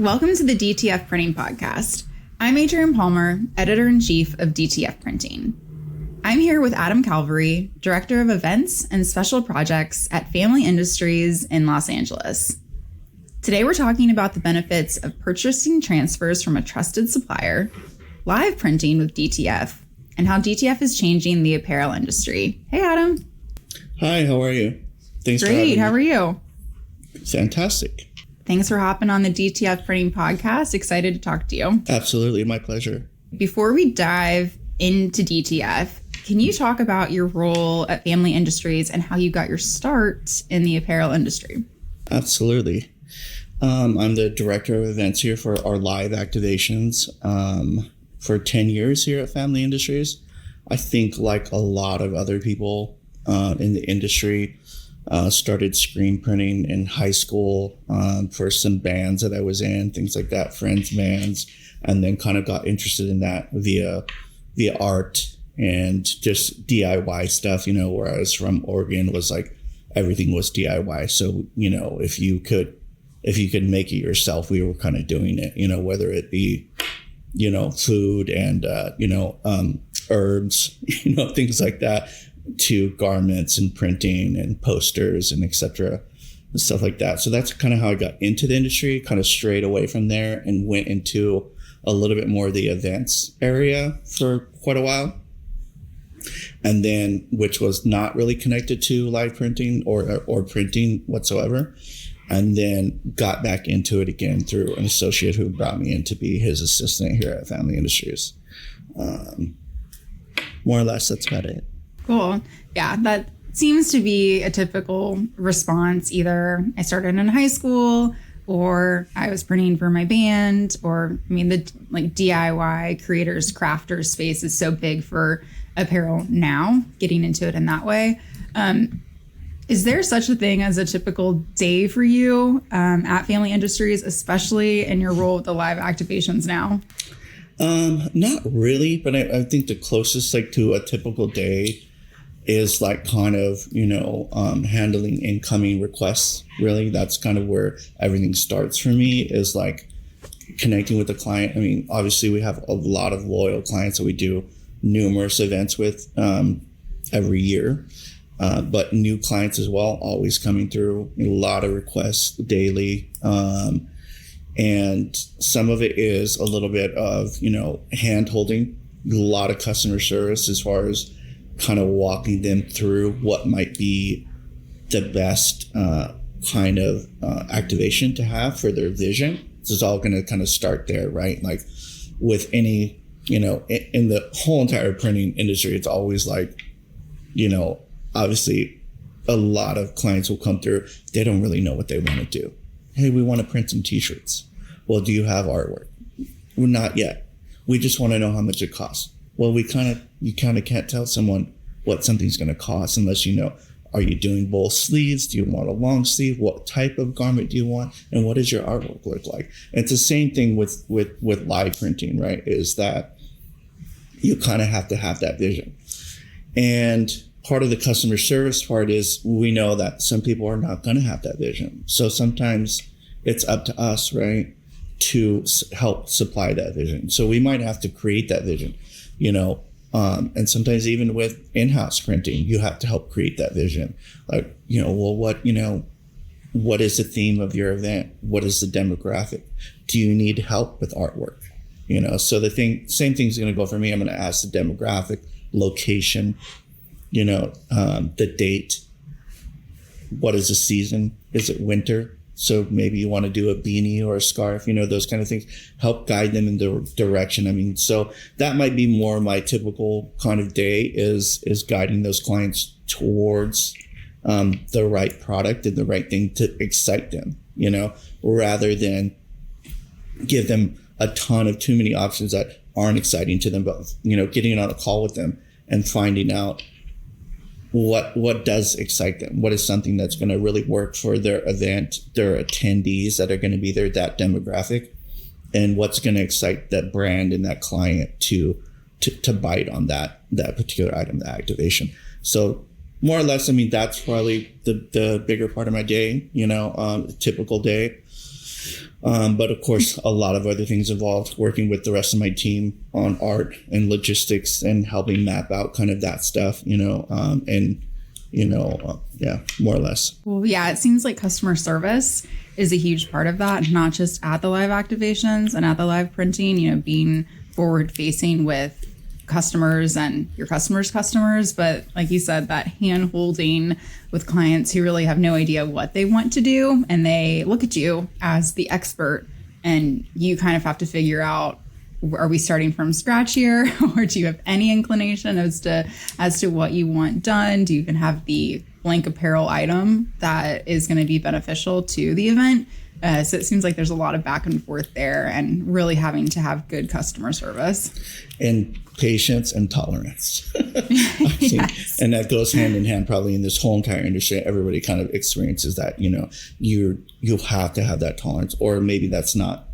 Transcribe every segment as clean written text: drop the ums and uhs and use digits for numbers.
Welcome to the DTF Printing Podcast. I'm Adrienne Palmer, Editor-in-Chief of DTF Printing. I'm here with Adam Calvary, Director of Events and Special Projects at Family Industries in Los Angeles. Today we're talking about the benefits of purchasing transfers from a trusted supplier, live printing with DTF, and how DTF is changing the apparel industry. Hey, Adam. Hi, how are you? Thanks for having me. Great, how are you? Fantastic. Thanks for hopping on the DTF Printing Podcast. Excited to talk to you. Absolutely, my pleasure. Before we dive into DTF, can you talk about your role at Family Industries and how you got your start in the apparel industry? Absolutely. I'm the Director of Events here for our live activations for 10 years here at Family Industries. I think like a lot of other people in the industry, started screen printing in high school for some bands that I was in, things like that, friends bands, and then kind of got interested in that via art and just DIY stuff, where I was from Oregon, it was like everything was DIY. So, if you could make it yourself, we were kind of doing it, whether it be, food and, herbs, things like that, to garments and printing and posters and et cetera, and stuff like that. So that's kind of how I got into the industry, kind of strayed away from there and went into a little bit more of the events area for quite a while. And then, which was not really connected to live printing or printing whatsoever. And then got back into it again through an associate who brought me in to be his assistant here at Family Industries. More or less, that's about it. Cool. Yeah, that seems to be a typical response. Either I started in high school or I was printing for my band, or the like DIY creators, crafters space is so big for apparel now, getting into it in that way. Is there such a thing as a typical day for you at Family Industries, especially in your role with the live activations now? Not really, but I think the closest to a typical day is kind of, handling incoming requests. Really, that's kind of where everything starts for me, is connecting with the client. Obviously we have a lot of loyal clients that we do numerous events with every year. But new clients as well, always coming through, a lot of requests daily. And some of it is a little bit of, hand holding, a lot of customer service as far as kind of walking them through what might be the best kind of activation to have for their vision. This is all going to kind of start there, right? Like with any, in the whole entire printing industry, it's always obviously a lot of clients will come through. They don't really know what they want to do. Hey, we want to print some t-shirts. Well, do you have artwork? Well, not yet. We just want to know how much it costs. Well, you kind of can't tell someone what something's going to cost unless are you doing both sleeves? Do you want a long sleeve? What type of garment do you want? And what does your artwork look like? And it's the same thing with live printing, right? Is that you kind of have to have that vision. And part of the customer service part is we know that some people are not going to have that vision. So sometimes it's up to us, right, to help supply that vision. So we might have to create that vision, and sometimes even with in-house printing, you have to help create that vision. What is the theme of your event? What is the demographic? Do you need help with artwork? So same thing's going to go for me. I'm going to ask the demographic, location, the date. What is the season? Is it winter? So maybe you want to do a beanie or a scarf, those kind of things, help guide them in the direction. So that might be more my typical kind of day is guiding those clients towards the right product and the right thing to excite them, rather than give them a ton of too many options that aren't exciting to them, but, getting on a call with them and finding out what does excite them? What is something that's going to really work for their event, their attendees that are going to be there, that demographic, and what's going to excite that brand and that client to bite on that particular item, the activation. So more or less, that's probably the bigger part of my day, typical day. But of course, a lot of other things involved, working with the rest of my team on art and logistics and helping map out kind of that stuff, more or less. Well, yeah, it seems like customer service is a huge part of that, not just at the live activations and at the live printing, being forward facing with customers and your customers' customers. But like you said, that hand holding with clients who really have no idea what they want to do. And they look at you as the expert and you kind of have to figure out, are we starting from scratch here? Or do you have any inclination as to what you want done? Do you even have the blank apparel item that is going to be beneficial to the event? So it seems like there's a lot of back and forth there and really having to have good customer service. And patience and tolerance. Yes. And that goes hand in hand probably in this whole entire industry. Everybody kind of experiences that, you have to have that tolerance, or maybe that's not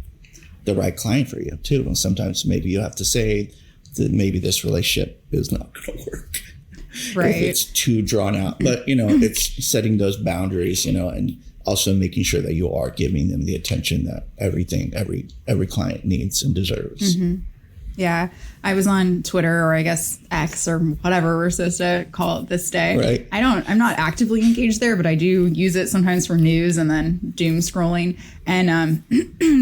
the right client for you too. And sometimes maybe you have to say that maybe this relationship is not going to work. Right. If it's too drawn out. But, it's setting those boundaries, and also making sure that you are giving them the attention that every client needs and deserves. Mm-hmm. Yeah. I was on Twitter, or I guess X or whatever we're supposed to call it this day. Right. I'm not actively engaged there, but I do use it sometimes for news and then doom scrolling. And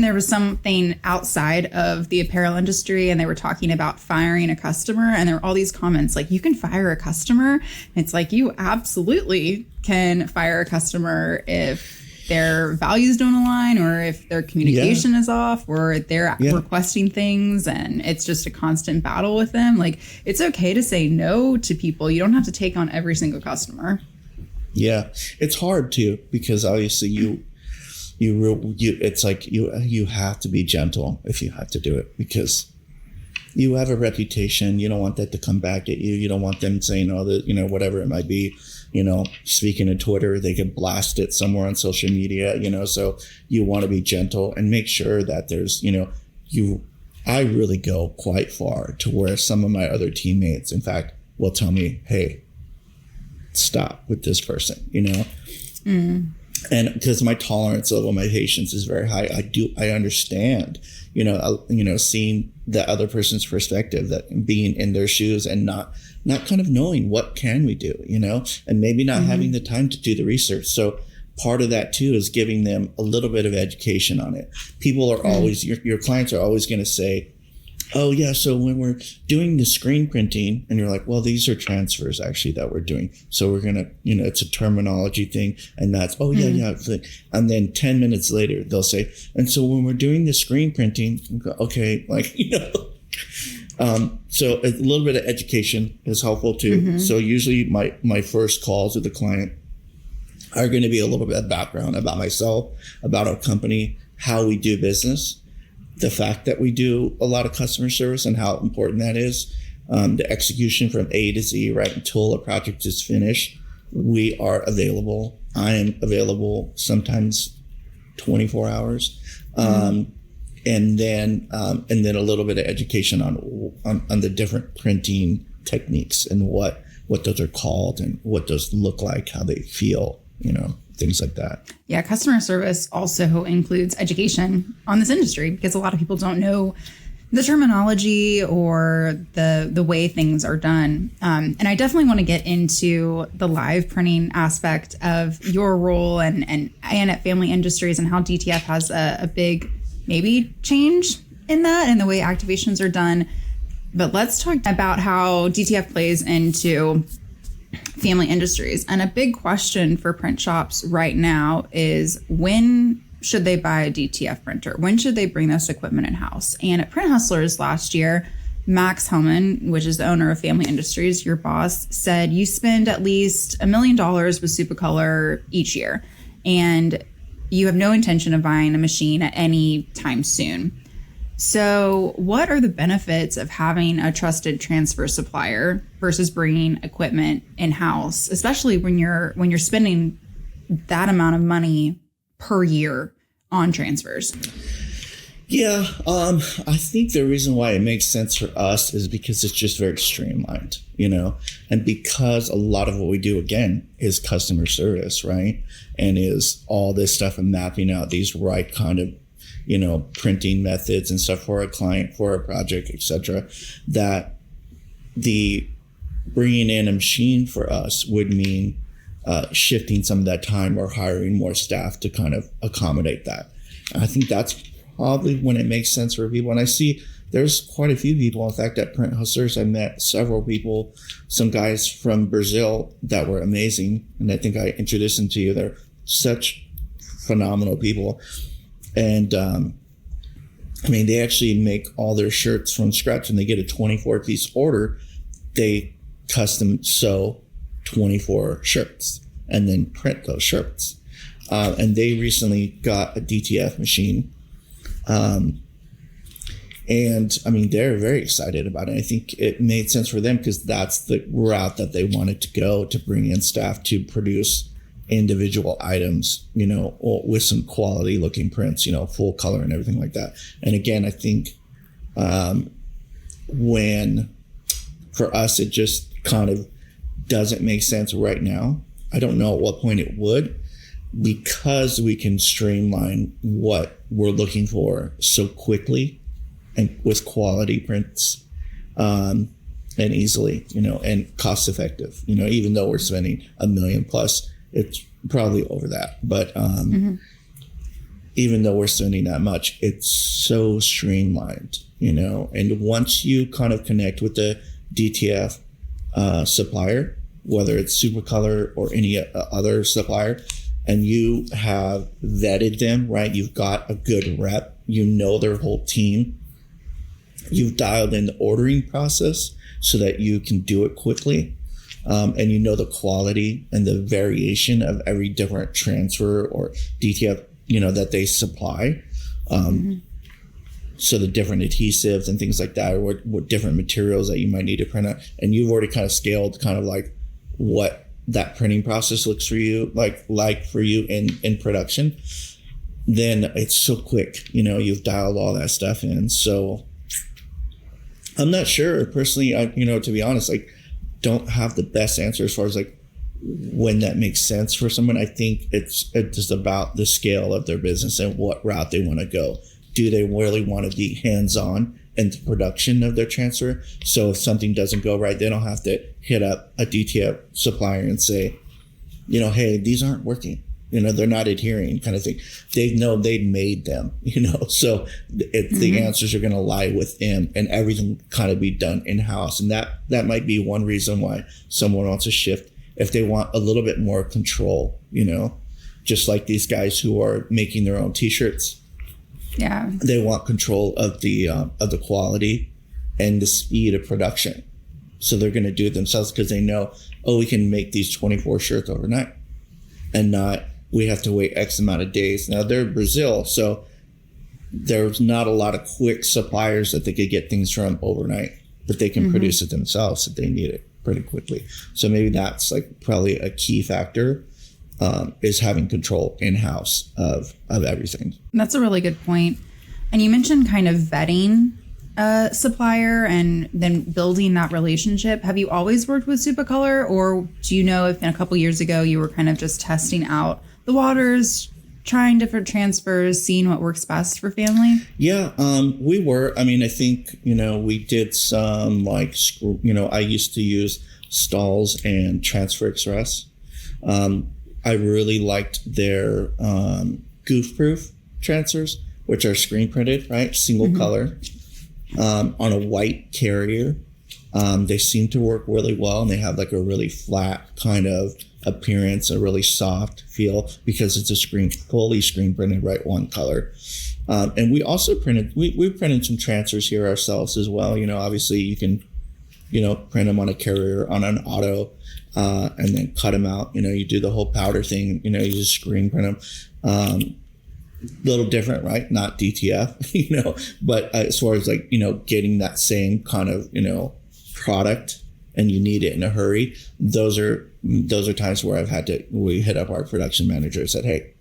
there was something outside of the apparel industry, and they were talking about firing a customer. And there were all these comments like, you can fire a customer. It's like, you absolutely can fire a customer if their values don't align, or if their communication is off, or they're requesting things and it's just a constant battle with them. Like, it's okay to say no to people. You don't have to take on every single customer. Yeah, it's hard too, because obviously it's like you have to be gentle if you have to do it, because you have a reputation. You don't want that to come back at you. You don't want them saying, whatever it might be. Speaking of Twitter, they can blast it somewhere on social media, so you want to be gentle and make sure that there's, I really go quite far to where some of my other teammates, in fact, will tell me, hey, stop with this person, And because my tolerance level, my patience is very high, I understand, seeing the other person's perspective, that being in their shoes and not kind of knowing what can we do, and maybe not having the time to do the research. So part of that too is giving them a little bit of education on it. People are always, your clients are always going to say, oh yeah, so when we're doing the screen printing, and you're like, well, these are transfers actually that we're doing. So we're going to, it's a terminology thing, and that's, yeah. And then 10 minutes later, they'll say, and so when we're doing the screen printing, okay, so a little bit of education is helpful too. So usually my first calls with the client are going to be a little bit of background about myself, about our company, how we do business, the fact that we do a lot of customer service and how important that is, the execution from A to Z, right, until a project is finished. We are available. I am available sometimes 24 hours. And then a little bit of education on the different printing techniques and what those are called and what those look like, how they feel, things like that. Yeah, customer service also includes education on this industry, because a lot of people don't know the terminology or the way things are done. And I definitely want to get into the live printing aspect of your role and at Family Industries, and how DTF has a big maybe change in that and the way activations are done. But let's talk about how DTF plays into Family Industries. And a big question for print shops right now is, when should they buy a DTF printer? When should they bring this equipment in-house? And at Print Hustlers last year, Max Hellman, which is the owner of Family Industries, your boss, said you spend at least $1 million with Supacolor each year, and you have no intention of buying a machine at any time soon. So what are the benefits of having a trusted transfer supplier versus bringing equipment in-house, especially when you're spending that amount of money per year on transfers? Yeah, I think the reason why it makes sense for us is because it's just very streamlined, and because a lot of what we do, again, is customer service, right? And is all this stuff and mapping out these right kind of, printing methods and stuff for a client, for a project, etc. That the bringing in a machine for us would mean shifting some of that time or hiring more staff to kind of accommodate that. I think that's probably when it makes sense for people. And I see there's quite a few people, in fact, at Print Hustlers, I met several people, some guys from Brazil that were amazing. And I think I introduced them to you. They're such phenomenal people. And they actually make all their shirts from scratch. When they get a 24-piece order, they custom sew 24 shirts and then print those shirts. And they recently got a DTF machine. They're very excited about it. I think it made sense for them because that's the route that they wanted to go, to bring in staff to produce individual items, with some quality looking prints, full color and everything like that. And again, I think when for us, it just kind of doesn't make sense right now. I don't know at what point it would, because we can streamline what we're looking for so quickly and with quality prints, and easily, and cost effective, even though we're spending $1 million plus, it's probably over that. But even though we're spending that much, it's so streamlined, and once you kind of connect with the DTF supplier, whether it's Supercolor or any other supplier, and you have vetted them, right? You've got a good rep, their whole team. You've dialed in the ordering process so that you can do it quickly. And the quality and the variation of every different transfer or DTF, that they supply. So the different adhesives and things like that, or what different materials that you might need to print out. And you've already kind of scaled kind of like what that printing process looks for you, like for you in production, then it's so quick, you've dialed all that stuff in. So I'm not sure personally, to be honest, don't have the best answer as far as when that makes sense for someone. I think it's just about the scale of their business and what route they want to go. Do they really want to be hands-on in the production of their transfer? So if something doesn't go right, they don't have to hit up a DTF supplier and say, hey, these aren't working. They're not adhering, kind of thing. They know they made them, so the answers are going to lie with them, and everything kind of be done in-house. And that might be one reason why someone wants to shift, if they want a little bit more control, just like these guys who are making their own t-shirts. Yeah. They want control of the quality and the speed of production. So they're going to do it themselves because they know, we can make these 24 shirts overnight and not, we have to wait X amount of days. Now they're Brazil, so there's not a lot of quick suppliers that they could get things from overnight, but they can produce it themselves if they need it pretty quickly. So maybe that's probably a key factor. Is having control in-house of everything. That's a really good point. And you mentioned kind of vetting a supplier and then building that relationship. Have you always worked with Supercolor, or do you know if in a couple years ago you were kind of just testing out the waters, trying different transfers, seeing what works best for family? Yeah, we were. I think, we did some I used to use Stalls and Transfer Express. I really liked their goof-proof transfers, which are screen printed, right? Single color on a white carrier. They seem to work really well, and they have a really flat kind of appearance, a really soft feel, because it's fully screen printed, right? One color. And we also printed some transfers here ourselves as well. Obviously you can, print them on a carrier, on an auto, and then cut them out. You do the whole powder thing, you just screen print them. Little different, right? Not DTF, but as far as getting that same kind of, product, and you need it in a hurry. Those are times where we hit up our production manager and said, hey,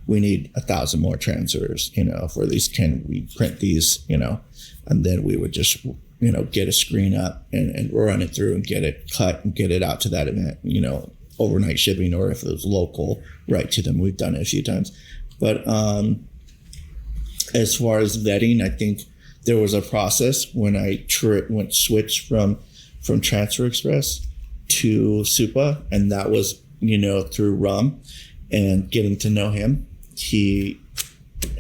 we need 1,000 more transfers, for these 10, we print these, and then we would just, get a screen up and run it through and get it cut and get it out to that event, overnight shipping, or if it was local, right to them. We've done it a few times. But as far as vetting, I think there was a process when I switched from Transfer Express to Supa, and that was, through Rum and getting to know him. He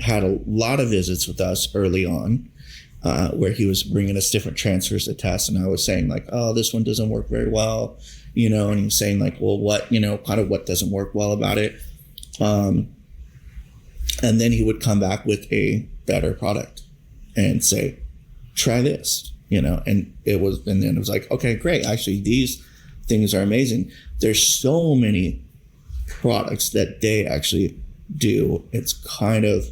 had a lot of visits with us early on, where he was bringing us different transfers to test. And I was saying like, oh, this one doesn't work very well, and he was saying like, well, what, kind of what doesn't work well about it. And then he would come back with a better product and say, try this, and then it was like, okay, great. Actually, these things are amazing. There's so many products that they actually do. It's kind of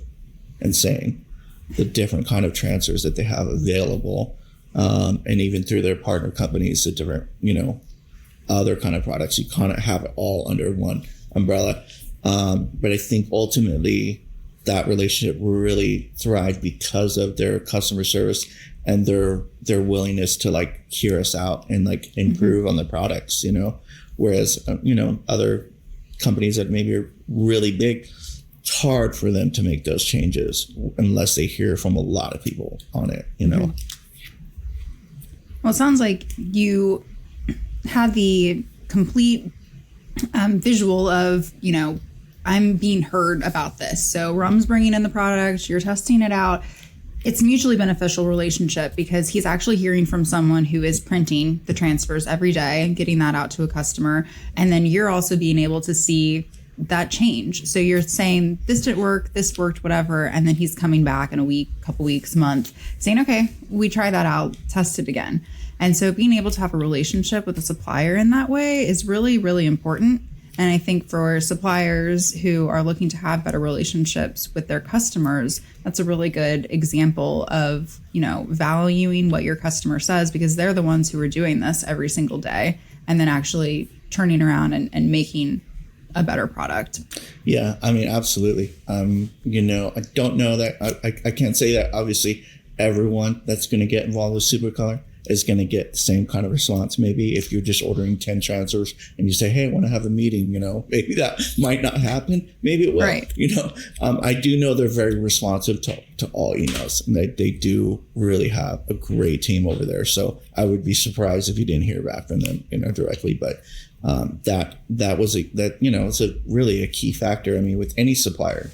insane, the different kind of transfers that they have available, and even through their partner companies, the different, other kind of products. You kind of have it all under one umbrella. But I think ultimately that relationship really thrived because of their customer service and their willingness to like hear us out and like improve on the products, whereas, other companies that maybe are really big, it's hard for them to make those changes unless they hear from a lot of people on it, Well, it sounds like you had the complete visual of, I'm being heard about this. So Rum's bringing in the product, you're testing it out. It's a mutually beneficial relationship because he's actually hearing from someone who is printing the transfers every day and getting that out to a customer. And then you're also being able to see that change. So you're saying this didn't work, this worked, whatever. And then he's coming back in a week, couple weeks, month, saying, okay, we try that out, test it again. And so being able to have a relationship with a supplier in that way is really, really important. And I think for suppliers who are looking to have better relationships with their customers, that's a really good example of, valuing what your customer says, because they're the ones who are doing this every single day and then actually turning around and making a better product. Yeah, I mean, absolutely. I don't know that I can't say that obviously everyone that's going to get involved with Supercolor is going to get the same kind of response. Maybe if you're just ordering 10 transfers and you say, hey, I want to have a meeting, maybe that might not happen. Maybe it will, right. I do know they're very responsive to all emails, and they do really have a great team over there. So I would be surprised if you didn't hear back from them, directly. But it's really a key factor. I mean, with any supplier,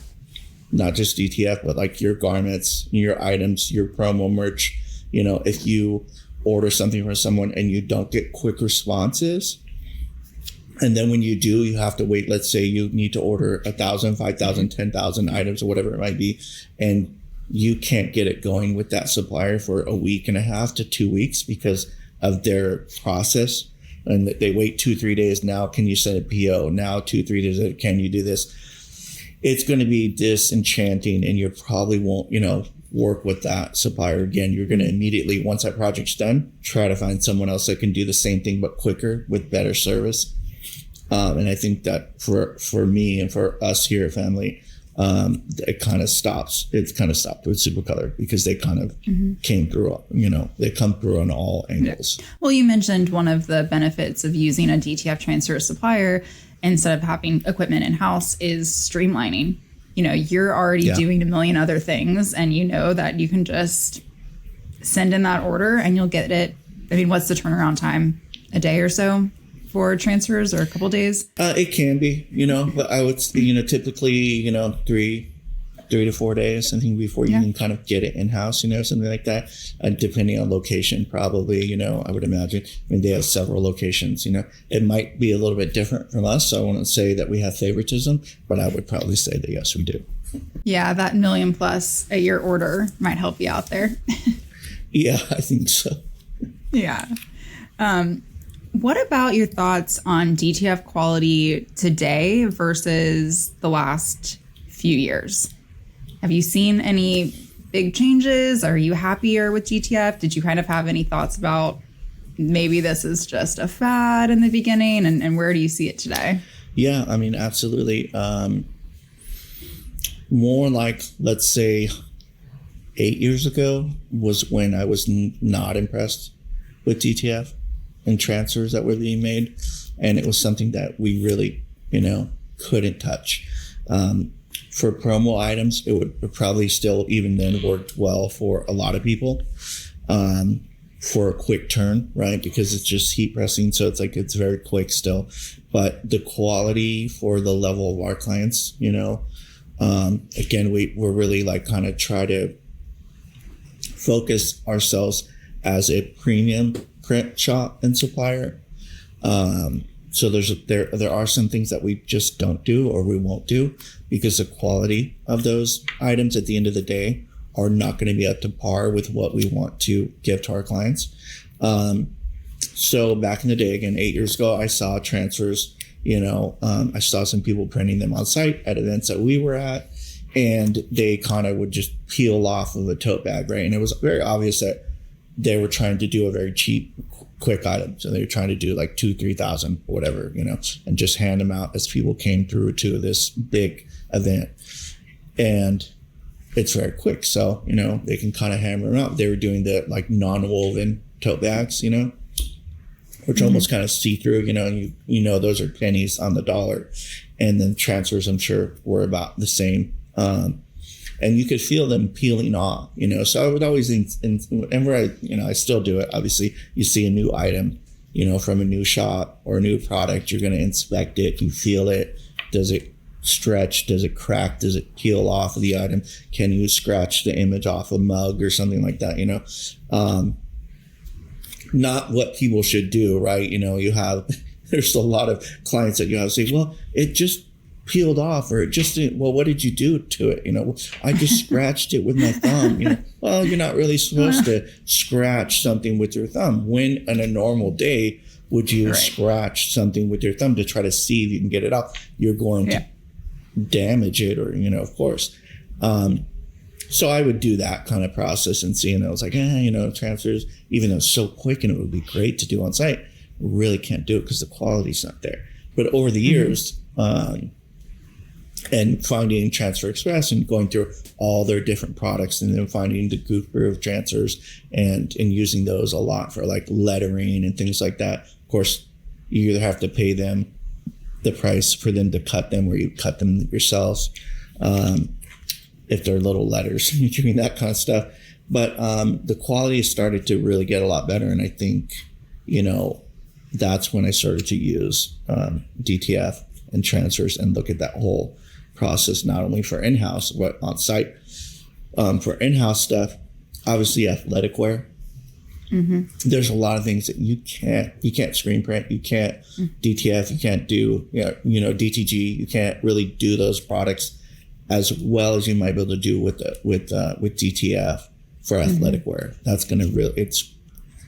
not just DTF, but like your garments, your items, your promo merch, if you order something from someone and you don't get quick responses, and then when you do, you have to wait. Let's say you need to order 1,000, 5,000, 10,000 items or whatever it might be, and you can't get it going with that supplier for a week and a half to 2 weeks because of their process, and they wait 2-3 days. Now, can you send a PO? Now, 2-3 days, can you do this? It's going to be disenchanting, and you probably won't, work with that supplier again. You're going to immediately, once that project's done, try to find someone else that can do the same thing but quicker with better service. And I think that for me and for us here at Family, it kind of stops. It's kind of stopped with Supercolor because they kind of came through, they come through on all angles. Yeah. Well, you mentioned one of the benefits of using a DTF transfer supplier instead of having equipment in-house is streamlining. You're already doing a million other things, and that you can just send in that order and you'll get it. I mean, what's the turnaround time? A day or so for transfers, or a couple days? It can be, but I would, typically, 3 to 4 days, I think, before you can kind of get it in-house, something like that. Depending on location, probably, I would imagine. I mean, they have several locations, It might be a little bit different from us. So I wouldn't say that we have favoritism, but I would probably say that, yes, we do. Yeah, that $1 million+ a year order might help you out there. Yeah, I think so. Yeah. What about your thoughts on DTF quality today versus the last few years? Have you seen any big changes? Are you happier with DTF? Did you kind of have any thoughts about maybe this is just a fad in the beginning, and where do you see it today? Yeah, I mean, absolutely. more like, let's say 8 years ago was when I was not impressed with DTF and transfers that were being made. And it was something that we really, couldn't touch. For promo items, it would probably still, even then, worked well for a lot of people for a quick turn, right? Because it's just heat pressing. So it's very quick still. But the quality for the level of our clients, again, we're really like kind of try to focus ourselves as a premium print shop and supplier. So there are some things that we just don't do or we won't do because the quality of those items at the end of the day are not going to be up to par with what we want to give to our clients. So back in the day, again, 8 years ago, I saw transfers, I saw some people printing them on site at events that we were at, and they kind of would just peel off of a tote bag, right? And it was very obvious that they were trying to do a very cheap, quick item. So they were trying to do like 2,000-3,000 or whatever, and just hand them out as people came through to this big event. And it's very quick. So, they can kind of hammer them out. They were doing the like non-woven tote bags, which almost kind of see through, and those are pennies on the dollar. And then transfers, I'm sure, were about the same. And you could feel them peeling off, so I would always think, and whenever I still do it, obviously you see a new item, from a new shop or a new product, you're going to inspect it. You feel it. Does it stretch? Does it crack? Does it peel off of the item? Can you scratch the image off a mug or something like that? Not what people should do, right? There's a lot of clients that you have to say, well, it just peeled off, or it just didn't. Well, what did you do to it? I just scratched it with my thumb. Well, you're not really supposed to scratch something with your thumb. When on a normal day would you scratch something with your thumb to try to see if you can get it out? You're going to damage it, or of course. So I would do that kind of process and see, and I was like, transfers, even though it's so quick and it would be great to do on site, really can't do it because the quality's not there. But over the years, and finding Transfer Express and going through all their different products, and then finding the group of transfers and using those a lot for like lettering and things like that. Of course, you either have to pay them the price for them to cut them, or you cut them yourselves if they're little letters, doing that kind of stuff. But the quality has started to really get a lot better, and I think that's when I started to use DTF and transfers and look at that whole process, not only for in-house but on site. For in-house stuff, obviously athletic wear. There's a lot of things that you can't screen print, you can't DTF, you can't do DTG, you can't really do those products as well as you might be able to do with DTF for athletic wear. That's going to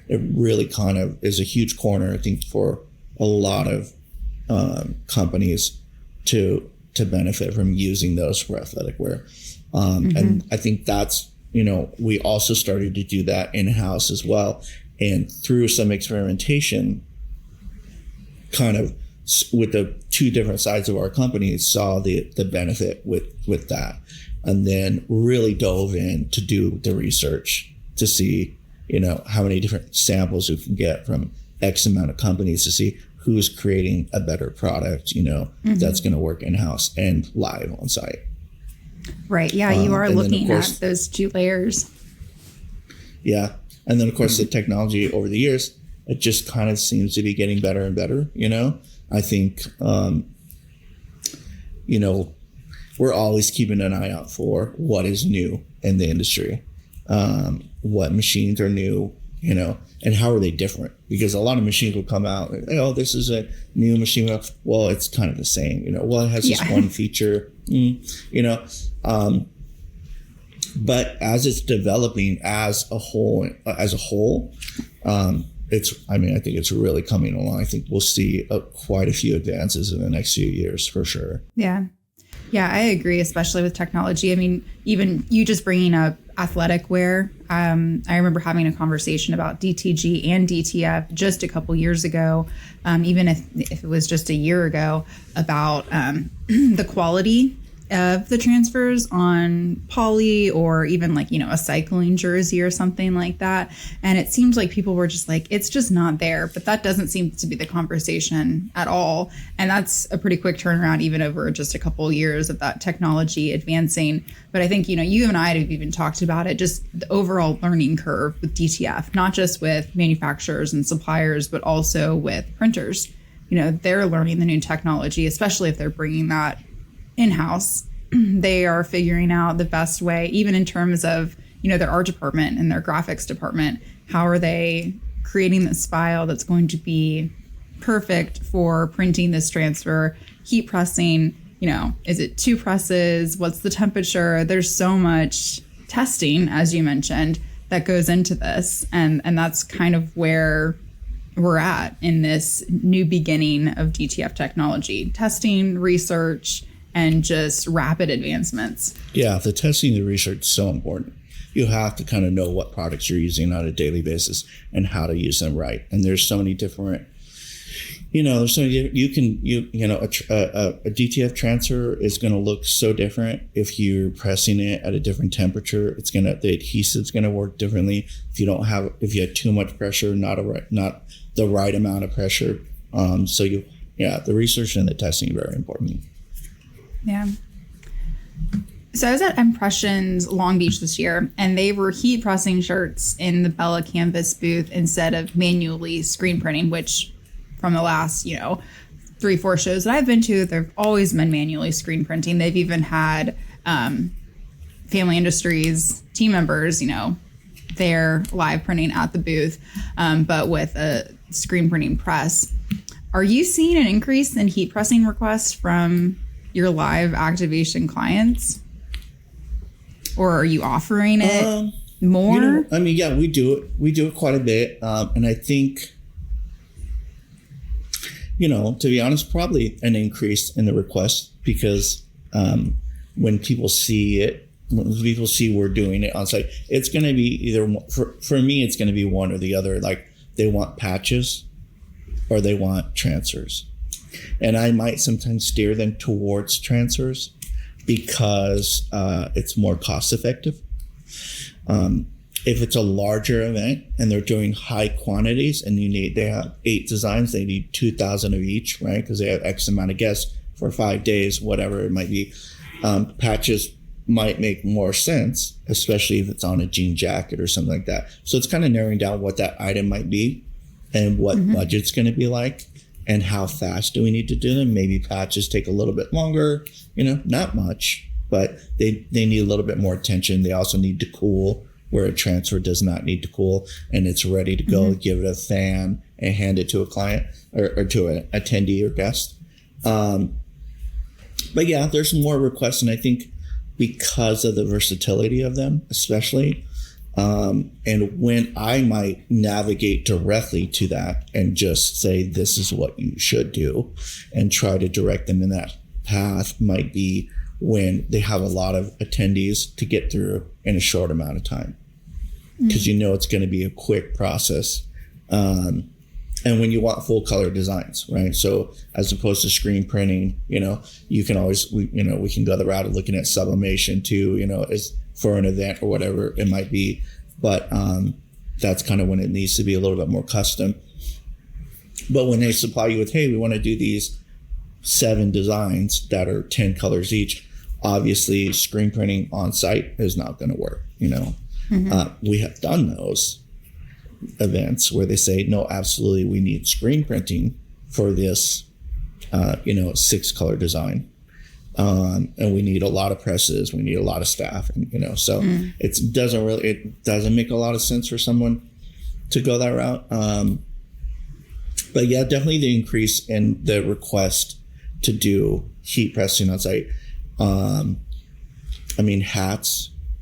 it really kind of is a huge corner, I think, for a lot of companies to benefit from using those for athletic wear. And I think that's, we also started to do that in-house as well. And through some experimentation, kind of with the two different sides of our company, saw the benefit with that. And then really dove in to do the research to see, how many different samples we can get from X amount of companies to see who's creating a better product, that's going to work in-house and live on site. Right. Yeah. You are looking at those two layers. Yeah. And then, of course, the technology over the years, it just kind of seems to be getting better and better. I think, we're always keeping an eye out for what is new in the industry, what machines are new, and how are they different? Because a lot of machines will come out, this is a new machine. Well, it's kind of the same, well, it has this one feature, but as it's developing as a whole, I think it's really coming along. I think we'll see quite a few advances in the next few years for sure. Yeah. Yeah, I agree, especially with technology. I mean, even you just bringing up athletic wear. I remember having a conversation about DTG and DTF just a couple years ago, even if it was just a year ago, about the quality of the transfers on poly or even like, a cycling jersey or something like that. And it seemed like people were just like, it's just not there. But that doesn't seem to be the conversation at all. And that's a pretty quick turnaround, even over just a couple of years of that technology advancing. But I think, you and I have even talked about it, just the overall learning curve with DTF, not just with manufacturers and suppliers, but also with printers. They're learning the new technology, especially if they're bringing that in-house. They are figuring out the best way, even in terms of, their art department and their graphics department. How are they creating this file that's going to be perfect for printing this transfer, heat pressing? Is it 2 presses? What's the temperature? There's so much testing, as you mentioned, that goes into this. And that's kind of where we're at in this new beginning of DTF technology, testing, research, and just rapid advancements. Yeah, the testing, the research is so important. You have to kind of know what products you're using on a daily basis and how to use them right. And there's so many different, a DTF transfer is going to look so different if you're pressing it at a different temperature. The adhesive's going to work differently if you have too much pressure, not the right amount of pressure. The research and the testing are very important. Yeah. So I was at Impressions Long Beach this year, and they were heat pressing shirts in the Bella Canvas booth instead of manually screen printing, which from the last, 3-4 shows that I've been to, they've always been manually screen printing. They've even had Family Industries team members, they're live printing at the booth, but with a screen printing press. Are you seeing an increase in heat pressing requests from your live activation clients? Or are you offering it more? We do it. We do it quite a bit. And I think, to be honest, probably an increase in the request because when people see it, when people see we're doing it on site, it's going to be either, for me, it's going to be one or the other. Like they want patches or they want transfers. And I might sometimes steer them towards transfers because it's more cost effective. If it's a larger event and they're doing high quantities and they have 8 designs, they need 2,000 of each, right? Because they have X amount of guests for 5 days, whatever it might be. Patches might make more sense, especially if it's on a jean jacket or something like that. So it's kind of narrowing down what that item might be and what budget's going to be like. And how fast do we need to do them? Maybe patches take a little bit longer, not much, but they need a little bit more attention. They also need to cool where a transfer does not need to cool and it's ready to go. Give it a fan and hand it to a client or to an attendee or guest. But yeah, there's more requests. And I think because of the versatility of them, especially, and when I might navigate directly to that and just say, this is what you should do and try to direct them in that path might be when they have a lot of attendees to get through in a short amount of time. Because it's going to be a quick process. And when you want full color designs, right? So as opposed to screen printing, you can always, we can go the route of looking at sublimation too, as for an event or whatever it might be. But that's kind of when it needs to be a little bit more custom. But when they supply you with, hey, we want to do these 7 designs that are 10 colors each, obviously screen printing on site is not going to work. We have done those events where they say, no, absolutely, we need screen printing for this, 6 color design. And we need a lot of presses. We need a lot of staff, so it doesn't make a lot of sense for someone to go that route. But yeah, definitely the increase in the request to do heat pressing on site. Hats,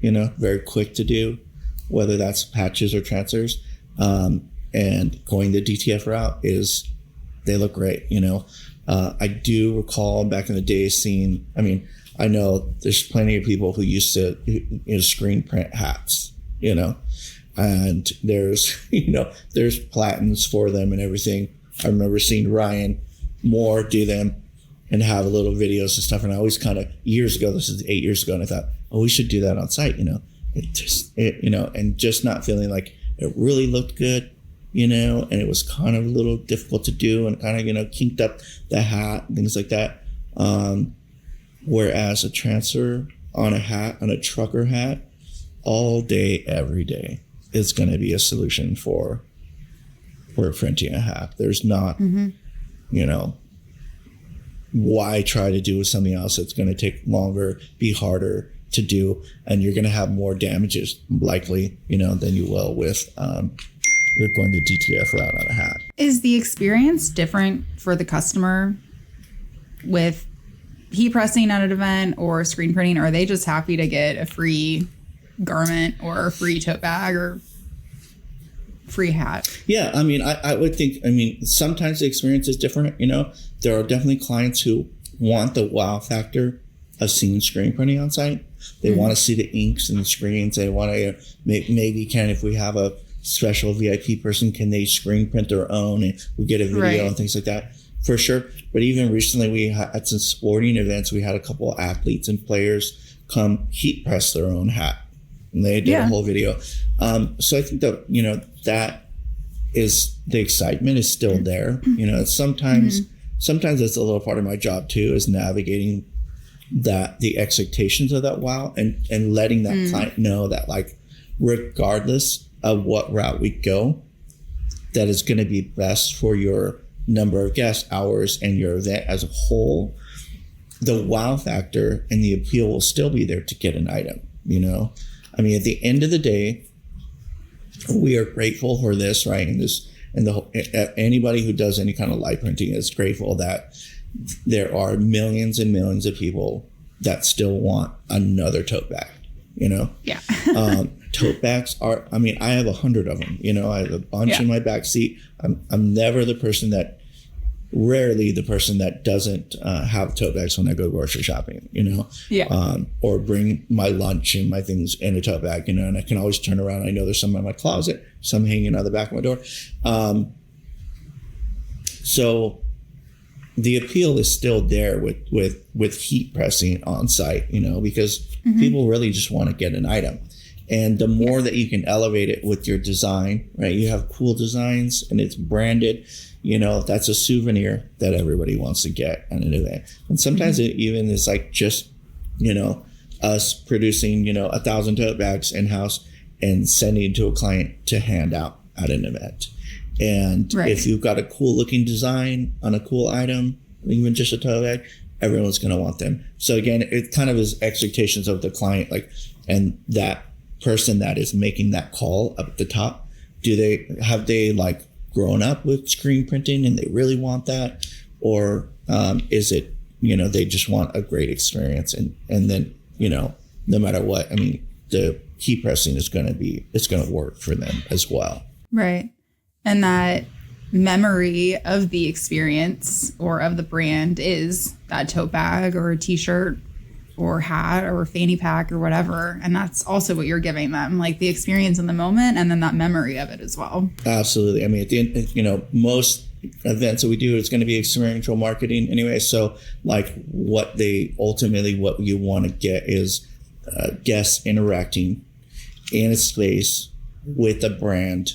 very quick to do, whether that's patches or transfers. And going the DTF route they look great, I do recall back in the day seeing, I know there's plenty of people who used to screen print hats, and there's, there's platens for them and everything. I remember seeing Ryan Moore do them and have little videos and stuff. And I always kind of, years ago, this is 8 years ago, and I thought, oh, we should do that on site, and just not feeling like it really looked good, and it was kind of a little difficult to do, and kind of, kinked up the hat and things like that. Whereas a transfer on a hat, on a trucker hat, all day, every day, is going to be a solution for printing a hat. There's not, why try to do something else that's going to take longer, be harder to do, and you're going to have more damages likely, than you will with you're going to DTF route on a hat. Is the experience different for the customer with heat pressing at an event or screen printing? Or are they just happy to get a free garment or a free tote bag or free hat? Yeah, I would think, sometimes the experience is different, There are definitely clients who want the wow factor of seeing screen printing on site. They want to see the inks and the screens. They want to, maybe if we have a special VIP person, can they screen print their own and we get a video and things like that? For sure. But even recently, we had at some sporting events, we had a couple of athletes and players come heat press their own hat. And they did a whole video. So I think that, that is, the excitement is still there. Sometimes it's a little part of my job too, is navigating the expectations of that wow, and letting that client know that, like, regardless of what route we go, that is going to be best for your number of guest hours and your event as a whole. The wow factor and the appeal will still be there to get an item. At the end of the day, we are grateful for this, right? Anybody who does any kind of light printing is grateful that there are millions and millions of people that still want another tote bag, Yeah. Tote bags are, I have 100 of them, I have a bunch in my back seat. I'm never rarely the person that doesn't have tote bags when I go grocery shopping, or bring my lunch and my things in a tote bag, and I can always turn around. I know there's some in my closet, some hanging on the back of my door. So the appeal is still there with heat pressing on site, because people really just want to get an item. And the more that you can elevate it with your design, right? You have cool designs and it's branded, that's a souvenir that everybody wants to get at an event. And sometimes it even is like just, us producing, 1,000 tote bags in-house and sending to a client to hand out at an event. And if you've got a cool looking design on a cool item, even just a tote bag, everyone's going to want them. So again, it kind of is expectations of the client, like, and that person that is making that call up at the top, have they like grown up with screen printing and they really want that? Or is it, they just want a great experience, and then, no matter what, the heat pressing it's going to work for them as well. Right. And that memory of the experience or of the brand is that tote bag or a t-shirt or hat or fanny pack or whatever. And that's also what you're giving them, like the experience in the moment and then that memory of it as well. Absolutely. At the end, most events that we do, it's going to be experiential marketing anyway. So like what you want to get is guests interacting in a space with a brand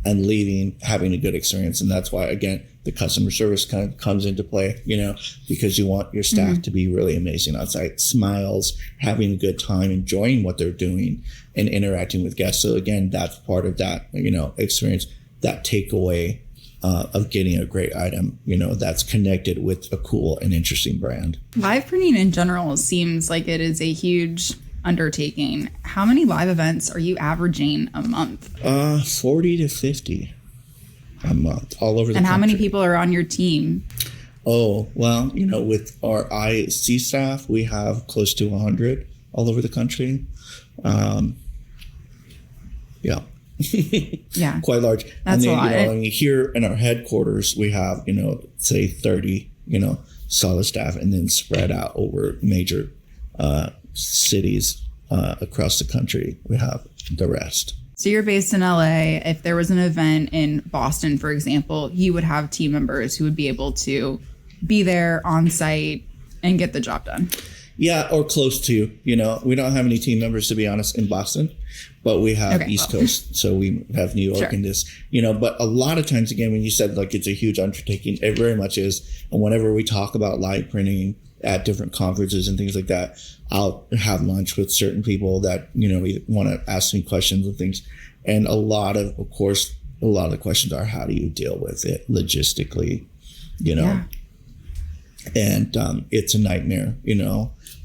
and leaving, having a good experience. And that's why, again, the customer service kind of comes into play, because you want your staff to be really amazing on site, smiles, having a good time, enjoying what they're doing and interacting with guests. So again, that's part of that, experience, that takeaway of getting a great item, that's connected with a cool and interesting brand. Live printing in general seems like it is a huge undertaking. How many live events are you averaging a month? 40 to 50 a month, all over the country. And how many people are on your team? Oh, well, with our IC staff, we have close to 100 all over the country. Yeah. Yeah. Quite large. That's a lot. Here in our headquarters, we have, say 30, solid staff, and then spread out over major cities across the country. We have the rest. So you're based in LA. If there was an event in Boston, for example, you would have team members who would be able to be there on site and get the job done. Yeah, or close to. We don't have any team members, to be honest, in Boston, but we have East Coast. So we have New York and this, but a lot of times, again, when you said like it's a huge undertaking, it very much is. And whenever we talk about live printing at different conferences and things like that, I'll have lunch with certain people that, want to ask me questions and things. And a lot of the questions are, how do you deal with it logistically, and it's a nightmare,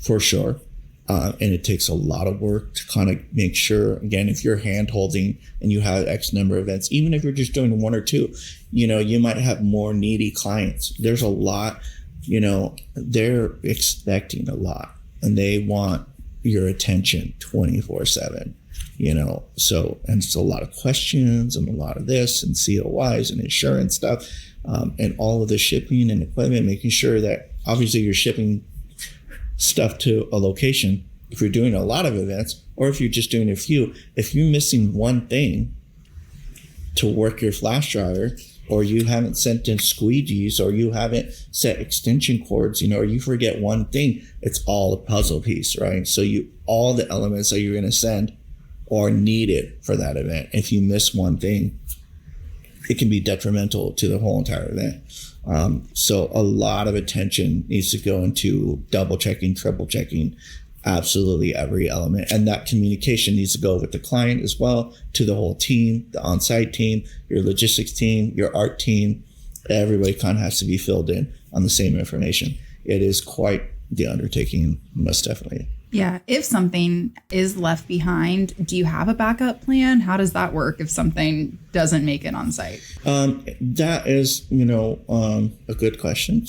for sure. And it takes a lot of work to kind of make sure, again, if you're hand holding and you have X number of events, even if you're just doing one or two, you might have more needy clients. There's a lot, they're expecting a lot and they want your attention 24/7, so, and it's a lot of questions and a lot of this and COIs and insurance stuff, and all of the shipping and equipment, making sure that obviously you're shipping stuff to a location if you're doing a lot of events, or if you're just doing a few. If you're missing one thing to work your flash driver, or you haven't sent in squeegees, or you haven't set extension cords, or you forget one thing, it's all a puzzle piece, right? So all the elements that you're going to send are needed for that event. If you miss one thing, it can be detrimental to the whole entire event. So a lot of attention needs to go into double checking, triple checking, absolutely every element. And that communication needs to go with the client as well, to the whole team, the on-site team, your logistics team, your art team. Everybody kind of has to be filled in on the same information. It is quite the undertaking, most definitely. Yeah. If something is left behind, do you have a backup plan? How does that work if something doesn't make it on site? That is, a good question.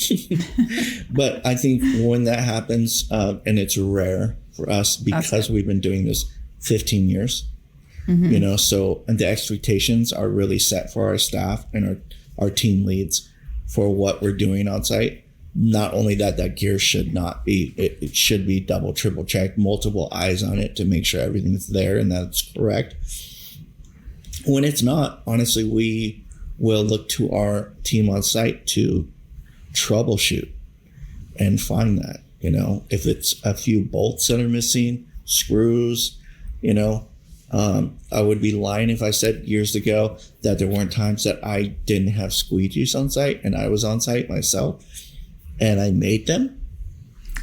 But I think when that happens, and it's rare for us because we've been doing this 15 years, so, and the expectations are really set for our staff and our team leads for what we're doing on site. Not only that gear should not be, it should be double, triple checked, multiple eyes on it to make sure everything's there and that's correct. When it's not, honestly, we will look to our team on site to troubleshoot and find that, if it's a few bolts that are missing, screws, I would be lying if I said years ago that there weren't times that I didn't have squeegees on site and I was on site myself. And I made them.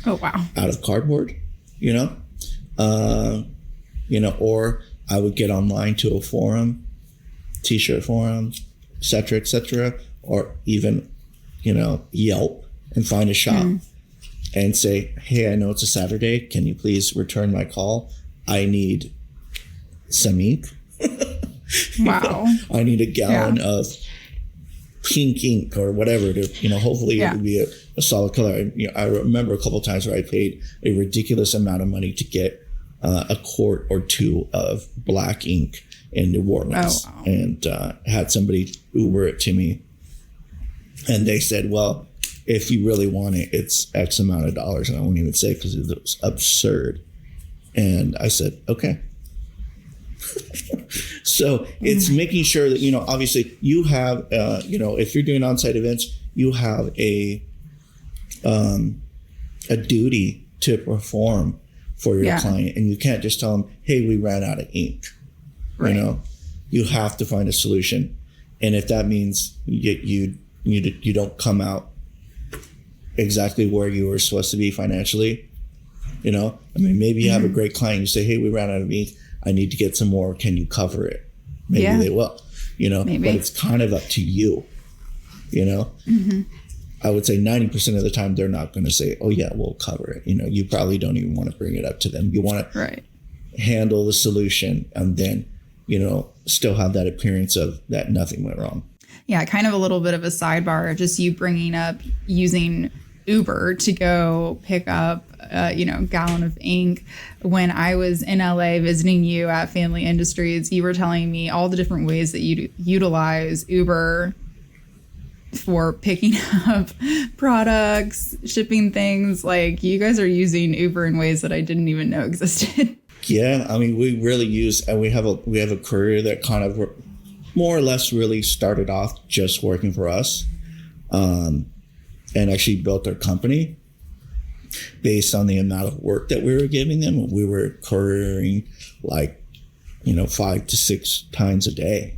Oh, wow. Out of cardboard, or I would get online to a forum, t-shirt forum, et cetera, or even, Yelp and find a shop and say, hey, I know it's a Saturday. Can you please return my call? I need some ink. Wow. I need a gallon of pink ink or whatever to, hopefully it would be a solid color. I remember a couple of times where I paid a ridiculous amount of money to get a quart or two of black ink in New Orleans, and had somebody Uber it to me. And they said, well, if you really want it, it's X amount of dollars. And I won't even say because it was absurd. And I said, okay. So it's making sure that, obviously you have, if you're doing on-site events, you have a duty to perform for your client, and you can't just tell them, hey, we ran out of ink. Right. You have to find a solution. And if that means you don't come out exactly where you were supposed to be financially, maybe you have a great client, you say, hey, we ran out of ink. I need to get some more. Can you cover it? Maybe they will, maybe. But it's kind of up to you, I would say 90% of the time, they're not going to say, oh yeah, we'll cover it. You probably don't even want to bring it up to them. You want to handle the solution and then, still have that appearance of that nothing went wrong. Yeah. Kind of a little bit of a sidebar, just you bringing up using Uber to go pick up gallon of ink. When I was in LA visiting you at Family Industries, you were telling me all the different ways that you utilize Uber for picking up products, shipping things. Like, you guys are using Uber in ways that I didn't even know existed. Yeah, we really use, and we have a career that kind of more or less really started off just working for us. and actually built our company based on the amount of work that we were giving them. We were couriering like, 5 to 6 times a day,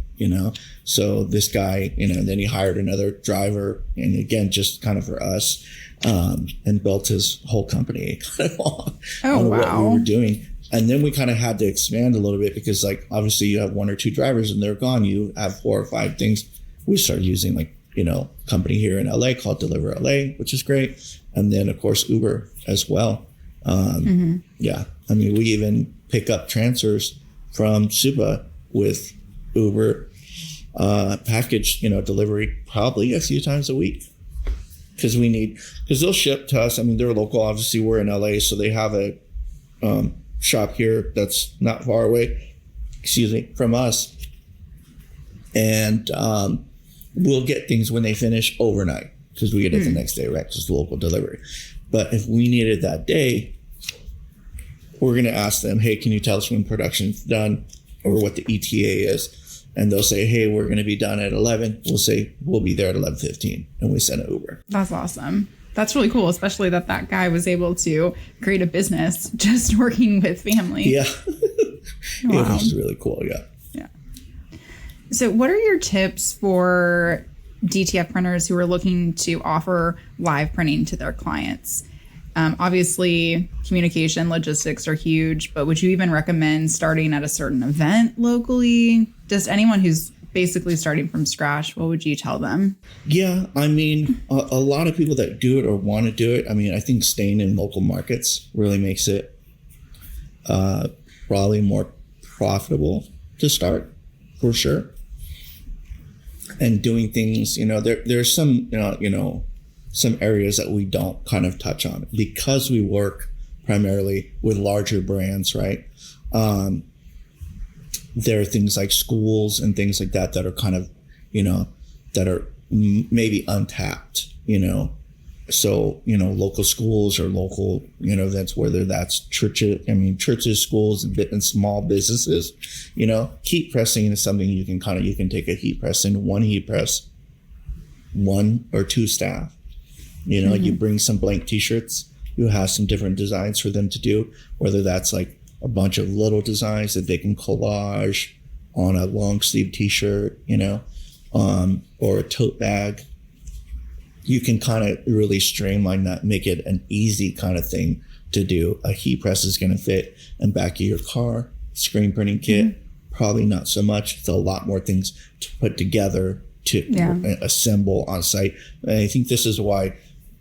So this guy, then he hired another driver, and again, just kind of for us, and built his whole company on what we were doing. And then we kind of had to expand a little bit because, like, obviously you have 1 or 2 drivers and they're gone. You have 4 or 5 things. We started using company here in LA called Deliver LA, which is great. And then of course Uber as well. Yeah. I mean, we even pick up transfers from Supa with Uber package, delivery probably a few times a week. Because they'll ship to us. I mean, they're local. Obviously, we're in LA, so they have a shop here that's not far away, from us. And we'll get things when they finish overnight because we get it the next day, right? Just local delivery. But if we need it that day, we're going to ask them, hey, can you tell us when production's done or what the ETA is? And they'll say, hey, we're going to be done at 11. We'll say, we'll be there at 11:15. And we send an Uber. That's awesome. That's really cool, especially that guy was able to create a business just working with family. Yeah. Wow. It was really cool. Yeah. Yeah. So what are your tips for DTF printers who are looking to offer live printing to their clients? Obviously, communication, logistics are huge, but would you even recommend starting at a certain event locally? Just anyone who's basically starting from scratch, what would you tell them? Yeah, I mean, a lot of people that do it or want to do it, I mean, I think staying in local markets really makes it probably more profitable to start, for sure. And doing things, there's some, some areas that we don't kind of touch on because we work primarily with larger brands, right? There are things like schools and things like that are kind of, that are maybe untapped, So, local schools or local, events, whether that's churches, schools, and small businesses, heat pressing is something you can take a heat press in one heat press, 1 or 2 staff. You bring some blank t-shirts, you have some different designs for them to do, whether that's like a bunch of little designs that they can collage on a long sleeve t-shirt, or a tote bag. You can kind of really streamline that, make it an easy kind of thing to do. A heat press is going to fit in back of your car. Screen printing kit, probably not so much. It's a lot more things to put together to assemble on site. And I think this is why,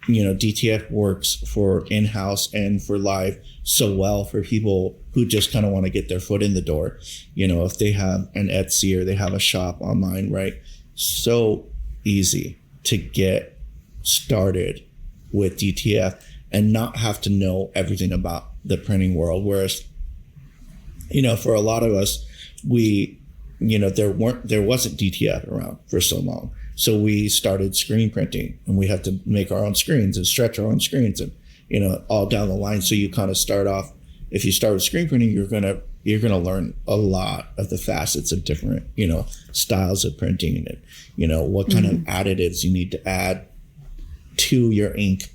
DTF works for in-house and for live so well for people who just kind of want to get their foot in the door. If they have an Etsy or they have a shop online, right? So easy to get started with DTF and not have to know everything about the printing world. Whereas, for a lot of us, there wasn't DTF around for so long. So we started screen printing and we had to make our own screens and stretch our own screens and, all down the line. So you kind of start off, if you start with screen printing, you're going to learn a lot of the facets of different, styles of printing and, what kind of additives you need to add to your ink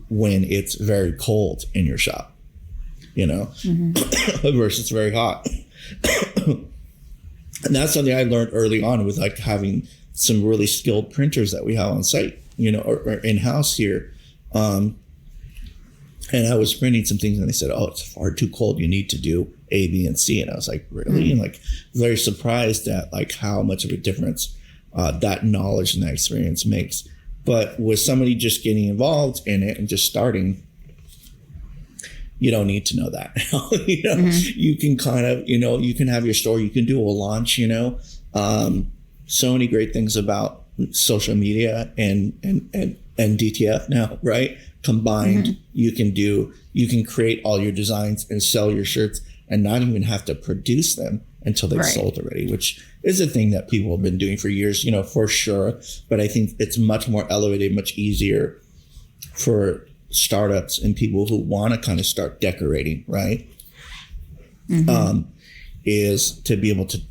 when it's very cold in your shop, versus very hot. And that's something I learned early on with like having some really skilled printers that we have on site, or in-house here. And I was printing some things and they said, oh, it's far too cold. You need to do A, B, and C. And I was like, really? And like very surprised at like how much of a difference that knowledge and that experience makes. But with somebody just getting involved in it and just starting, you don't need to know that. You can kind of, you can have your store, you can do a launch, so many great things about social media and DTF now, right? Combined, you can create all your designs and sell your shirts and not even have to produce them until they've sold already, which is a thing that people have been doing for years, for sure. But I think it's much more elevated, much easier for startups and people who want to kind of start decorating, right? Is to be able to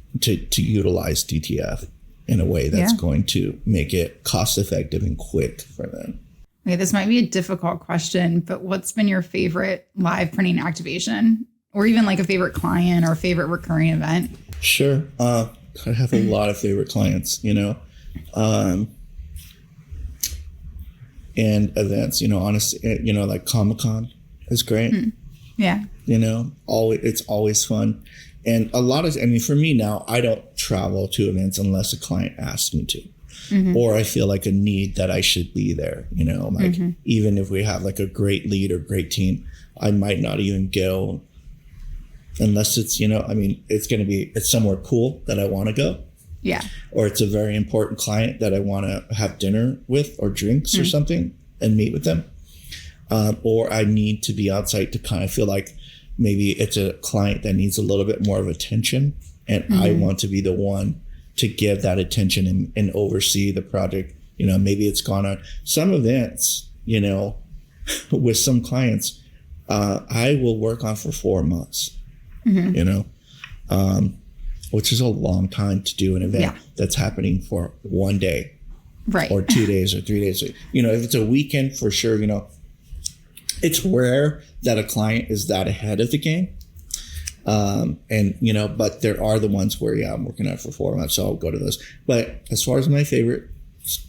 utilize DTF in a way that's going to make it cost effective and quick for them. Okay, this might be a difficult question, but what's been your favorite live printing activation, or even like a favorite client or favorite recurring event? Sure. I have a lot of favorite clients, and events, honestly, like Comic-Con is great. Yeah. It's always fun. And for me now, I don't travel to events unless a client asks me to. Or I feel like a need that I should be there, even if we have like a great lead or great team, I might not even go unless it's, it's somewhere cool that I want to go. Yeah. Or it's a very important client that I want to have dinner with or drinks or something and meet with them. Or I need to be outside to kind of feel like maybe it's a client that needs a little bit more of attention, and I want to be the one to give that attention and oversee the project. Maybe it's gone on some events, with some clients, I will work on for 4 months, which is a long time to do an event that's happening for one day, right, or 2 days or 3 days. If it's a weekend, for sure, it's rare that a client is that ahead of the game. But there are the ones where, I'm working on it for 4 months, so I'll go to those. But as far as my favorite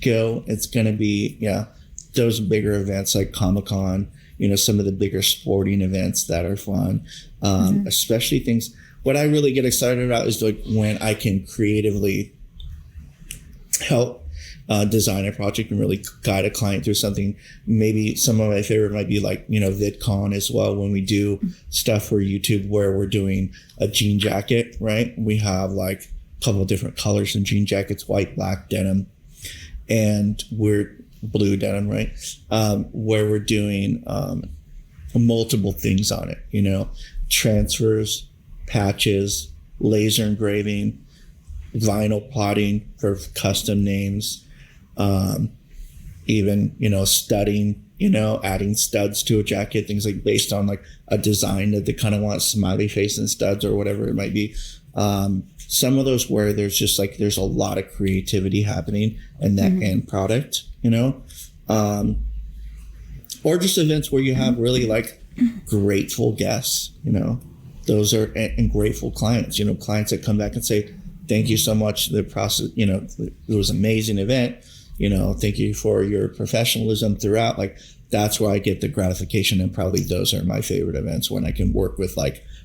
go, it's going to be, those bigger events like Comic-Con, some of the bigger sporting events that are fun, especially things. What I really get excited about is like when I can creatively help design a project and really guide a client through something. Maybe some of my favorite might be like, VidCon as well, when we do stuff for YouTube where we're doing a jean jacket, right? We have like a couple of different colors in jean jackets, white, black, denim, and we're blue denim, right? Where we're doing multiple things on it, transfers, patches, laser engraving, vinyl potting for custom names, even, studding, adding studs to a jacket, things like based on like a design that they kind of want, smiley face and studs or whatever it might be. Some of those where there's just like, there's a lot of creativity happening in that end product, or just events where you have really like grateful guests, those are, and grateful clients, clients that come back and say, thank you so much. The process, it was an amazing event. Thank you for your professionalism throughout. Like, that's where I get the gratification. And probably those are my favorite events, when I can work with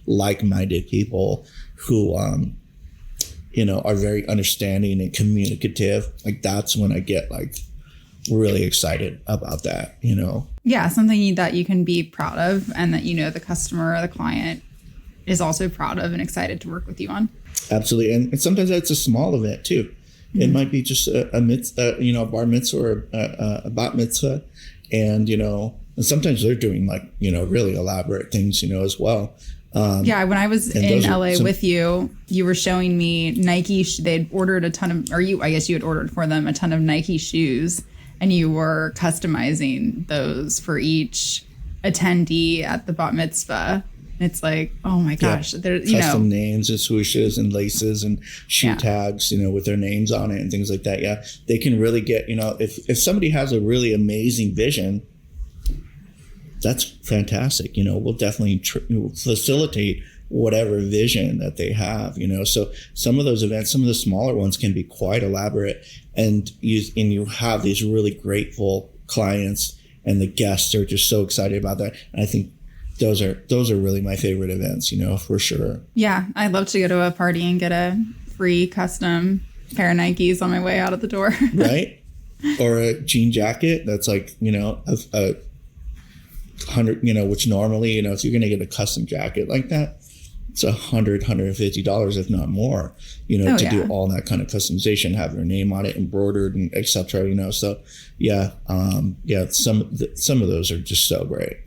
like-minded people who, are very understanding and communicative. Like, that's when I get like really excited about that, Yeah. Something that you can be proud of, and that, the customer or the client is also proud of and excited to work with you on. Absolutely. And sometimes that's a small event too. It might be just a bar mitzvah or a bat mitzvah. And, and sometimes they're doing like, really elaborate things, as well. When I was in LA with you, you were showing me Nike. They'd ordered a ton of, I guess you had ordered for them a ton of Nike shoes, and you were customizing those for each attendee at the bat mitzvah. It's like, oh my gosh, there's custom names and swooshes and laces and shoe tags, with their names on it and things like that. Yeah, they can really get, if somebody has a really amazing vision, that's fantastic. We'll definitely facilitate whatever vision that they have. So some of those events, some of the smaller ones can be quite elaborate, and you have these really grateful clients, and the guests are just so excited about that. And I think those are really my favorite events, for sure. Yeah. I'd love to go to a party and get a free custom pair of Nikes on my way out of the door. Right. Or a jean jacket that's like, a 100, which normally, if you're going to get a custom jacket like that, it's $150, if not more, do all that kind of customization, have your name on it, embroidered and et cetera, so some of those are just so great,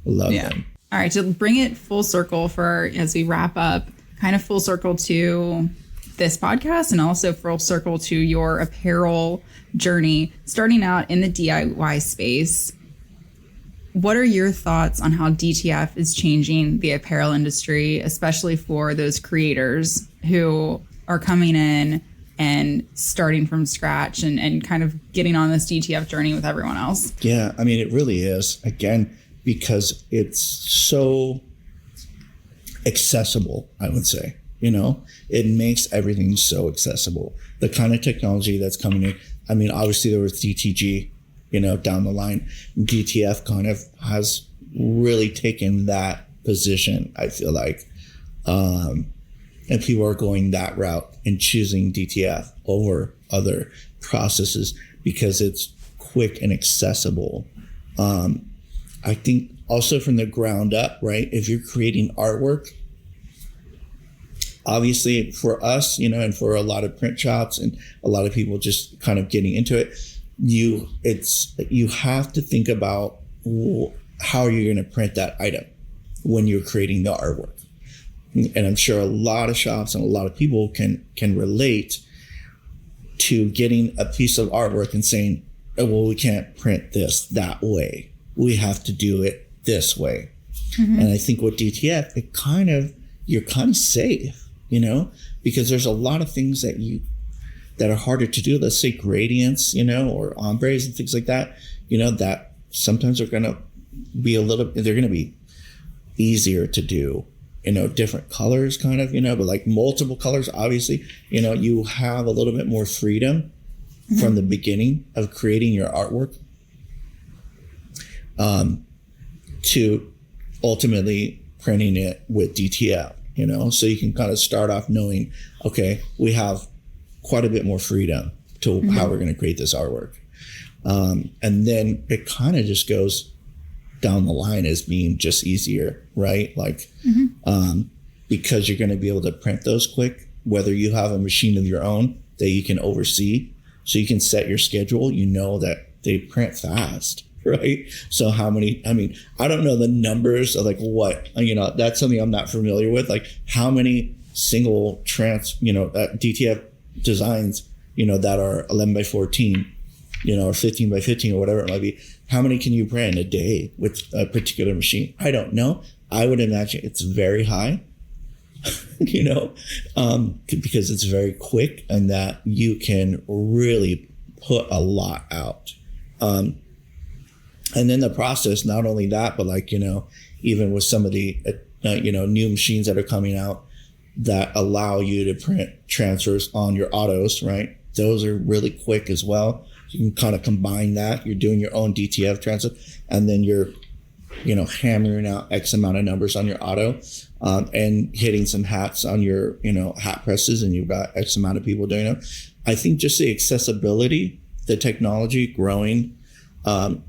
Love them. All right. To bring it full circle as we wrap up, kind of full circle to this podcast, and also full circle to your apparel journey, starting out in the DIY space. What are your thoughts on how DTF is changing the apparel industry, especially for those creators who are coming in and starting from scratch and kind of getting on this DTF journey with everyone else. Yeah, I mean, it really is. Again, because it's so accessible, I would say. It makes everything so accessible. The kind of technology that's coming in. I mean, obviously there was DTG, down the line. DTF kind of has really taken that position, I feel like. And people are going that route and choosing DTF over other processes because it's quick and accessible. I think also from the ground up, right? If you're creating artwork, obviously for us, and for a lot of print shops and a lot of people just kind of getting into it, you have to think about how you're going to print that item when you're creating the artwork. And I'm sure a lot of shops and a lot of people can relate to getting a piece of artwork and saying, oh, well, we can't print this that way. We have to do it this way. Mm-hmm. And I think with DTF, you're kind of safe, because there's a lot of things that are harder to do. Let's say gradients, or ombres and things like that, that sometimes are going to be they're going to be easier to do. Different colors kind of, but like multiple colors, obviously, you have a little bit more freedom mm-hmm. from the beginning of creating your artwork to ultimately printing it with DTF, so you can kind of start off knowing, okay, we have quite a bit more freedom to mm-hmm. how we're going to create this artwork. And then it kind of just goes down the line as being just easier, right? Like, mm-hmm. Because you're going to be able to print those quick, whether you have a machine of your own that you can oversee, so you can set your schedule, that they print fast, right? So I don't know the numbers of like what, that's something I'm not familiar with, like how many single DTF designs, that are 11 by 14, or 15 by 15 or whatever it might be. How many can you print a day with a particular machine? I don't know. I would imagine it's very high, because it's very quick and that you can really put a lot out. And then the process, not only that, but like, even with some of the, new machines that are coming out that allow you to print transfers on your autos, right? Those are really quick as well. You can kind of combine that. You're doing your own DTF transfer, and then you're, hammering out X amount of numbers on your auto, and hitting some hats on your, hat presses, and you've got X amount of people doing it. I think just the accessibility, the technology growing, and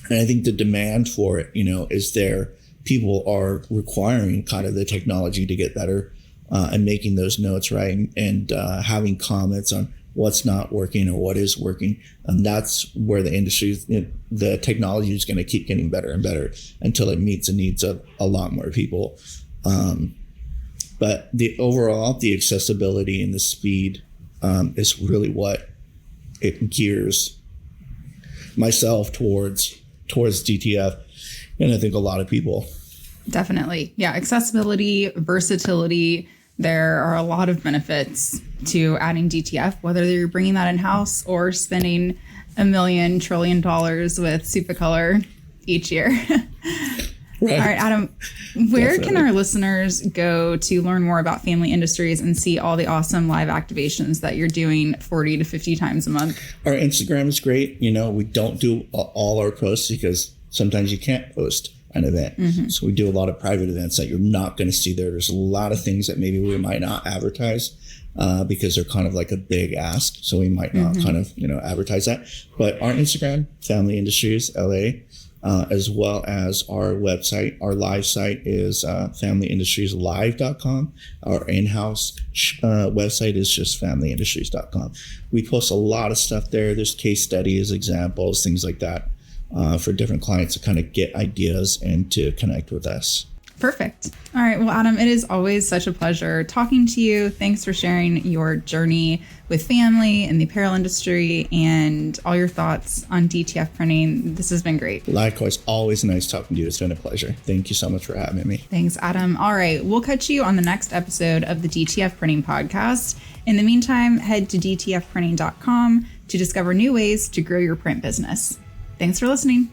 I think the demand for it, is there. People are requiring kind of the technology to get better, and making those notes, right? And having comments on what's not working or what is working. And that's where the technology is going to keep getting better and better until it meets the needs of a lot more people. But the accessibility and the speed is really what it gears myself towards DTF. And I think a lot of people. Definitely. Yeah. Accessibility, versatility. There are a lot of benefits to adding DTF, whether you're bringing that in-house or spending $1 million trillion with Supplier each year. Right. All right, Adam, where Definitely. Can our listeners go to learn more about Family Industries and see all the awesome live activations that you're doing 40 to 50 times a month? Our Instagram is great. We don't do all our posts because sometimes you can't post an event. Mm-hmm. So we do a lot of private events that you're not going to see there. There's a lot of things that maybe we might not advertise because they're kind of like a big ask. So we might not kind of, advertise that. But our Instagram, Family Industries LA, as well as our website, our live site is familyindustrieslive.com. Our in-house website is just familyindustries.com. We post a lot of stuff there. There's case studies, examples, things like that. For different clients to kind of get ideas and to connect with us. Perfect. All right. Well, Adam, it is always such a pleasure talking to you. Thanks for sharing your journey with family and the apparel industry and all your thoughts on DTF printing. This has been great. Likewise, always nice talking to you. It's been a pleasure. Thank you so much for having me. Thanks, Adam. All right. We'll catch you on the next episode of the DTF Printing Podcast. In the meantime, head to dtfprinting.com to discover new ways to grow your print business. Thanks for listening.